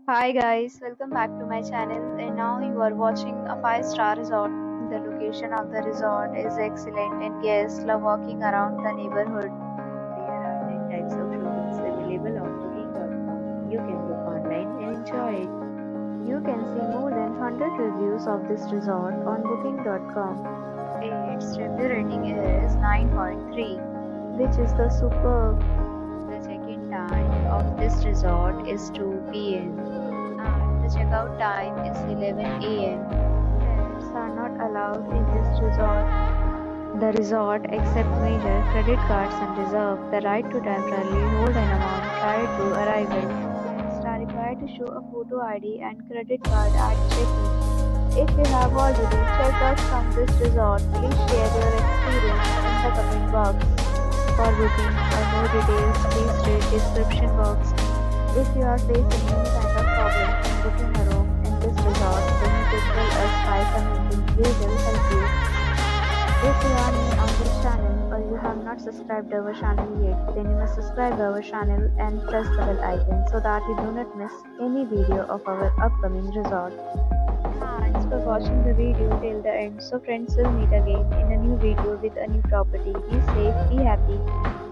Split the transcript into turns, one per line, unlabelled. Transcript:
Hi guys, welcome back to my channel and now you are watching a 5-star resort. The location of the resort is excellent and guests love walking around the neighborhood. There are 10 types of rooms available on booking.com. You can book online and enjoy it. You can see more than 100 reviews of this resort on booking.com. Its review rating is 9.3, which is the superb. The check-in time of this resort is 2 p.m. and the checkout time is 11 a.m. Pets are not allowed in this resort. The resort accepts major credit cards and reserves the right to temporarily hold an amount prior to arrival. Guests are required to show a photo ID and credit card at check-in. If you have already checked out from this resort, please share your experience in the comment box. For booking or more details, please read description box. If you are facing any kind of problem in booking a room in this resort, then you can tell us by commenting. We will help you. If you are new on this channel or you have not subscribed our channel yet, then you must subscribe our channel and press the bell icon so that you do not miss any video of our upcoming resort. Thanks for watching the video till the end. So friends, will meet again in a new video with a new property. Be safe, be happy.